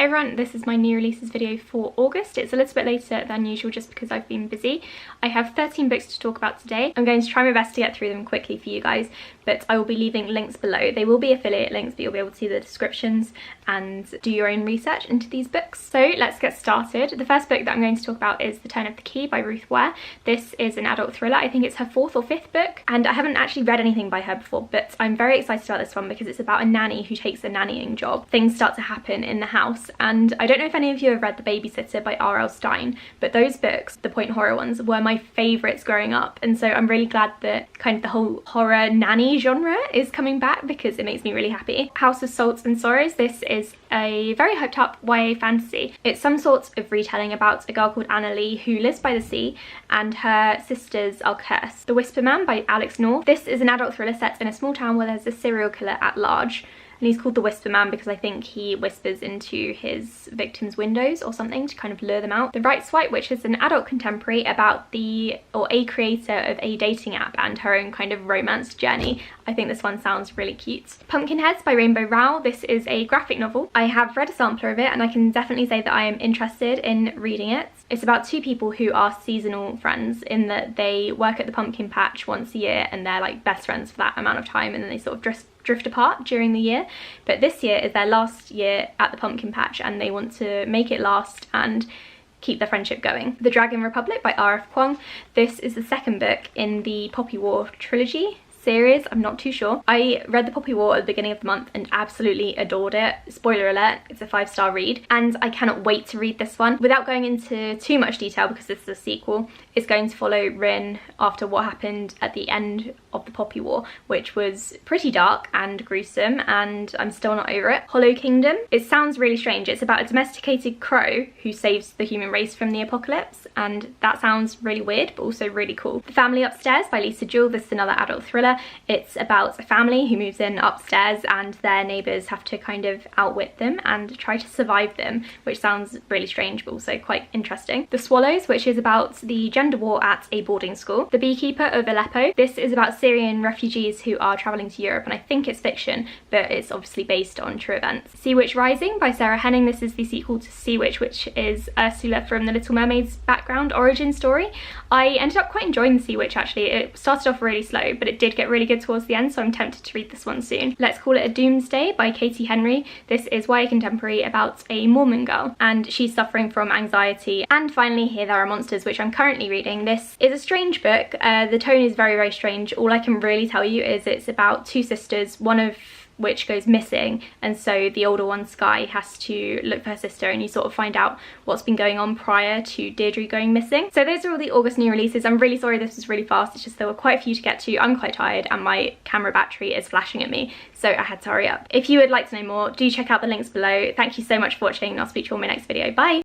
Hey everyone, this is my new releases video for August. It's a little bit later than usual just because I've been busy. I have 13 books to talk about today. I'm going to try my best to get through them quickly for you guys, but I will be leaving links below. They will be affiliate links, but you'll be able to see the descriptions and do your own research into these books. So let's get started. The first book that I'm going to talk about is The Turn of the Key by Ruth Ware. This is an adult thriller. I think it's her 4th or 5th book, and I haven't actually read anything by her before, but I'm very excited about this one because it's about a nanny who takes a nannying job. Things start to happen in the house, and I don't know if any of you have read The Babysitter by R.L. Stine, but those books, the point horror ones, were my favourites growing up, and so I'm really glad that kind of the whole horror nanny genre is coming back because it makes me really happy. House of Salts and Sorrows. This is a very hyped up YA fantasy. It's some sort of retelling about a girl called Anna Lee who lives by the sea and her sisters are cursed. The Whisper Man by Alex North. This is an adult thriller set in a small town where there's a serial killer at large. And he's called the Whisper Man because I think he whispers into his victims' windows or something to kind of lure them out. The Right Swipe, which is an adult contemporary about a creator of a dating app and her own kind of romance journey. I think this one sounds really cute. Pumpkinheads by Rainbow Rowell. This is a graphic novel. I have read a sampler of it and I can definitely say that I am interested in reading it. It's about two people who are seasonal friends in that they work at the pumpkin patch once a year and they're like best friends for that amount of time, and then they sort of drift apart during the year. But this year is their last year at the pumpkin patch and they want to make it last and keep their friendship going. The Dragon Republic by R.F. Kuang. This is the second book in the Poppy War trilogy series. I'm not too sure. I read the Poppy War at the beginning of the month and absolutely adored it. Spoiler alert, it's a 5-star read, and I cannot wait to read this one. Without going into too much detail because this is a sequel, it's going to follow Rin after what happened at the end of the Poppy War, which was pretty dark and gruesome, and I'm still not over it. Holo Kingdom. It sounds really strange. It's about a domesticated crow who saves the human race from the apocalypse, and that sounds really weird but also really cool. The Family Upstairs by Lisa Jewell. This is another adult thriller. It's about a family who moves in upstairs and their neighbours have to kind of outwit them and try to survive them, which sounds really strange but also quite interesting. The Swallows, which is about the gender war at a boarding school. The Beekeeper of Aleppo. This is about Syrian refugees who are travelling to Europe, and I think it's fiction, but it's obviously based on true events. Sea Witch Rising by Sarah Henning. This is the sequel to Sea Witch, which is Ursula from The Little Mermaid's background origin story. I ended up quite enjoying The Sea Witch actually. It started off really slow, but it did get really good towards the end, so I'm tempted to read this one soon. Let's Call It a Doomsday by Katie Henry. This is YA contemporary about a Mormon girl and she's suffering from anxiety. And finally, Here There Are Monsters, which I'm currently reading. This is a strange book. The tone is very, very strange. All I can really tell you is it's about two sisters, one of which goes missing, and so the older one, Sky, has to look for her sister, and you sort of find out what's been going on prior to Deirdre going missing. So those are all the August new releases. I'm really sorry this was really fast. It's just there were quite a few to get to. I'm quite tired and my camera battery is flashing at me, so I had to hurry up. If you would like to know more, do check out the links below. Thank you so much for watching and I'll speak to you on my next video. Bye!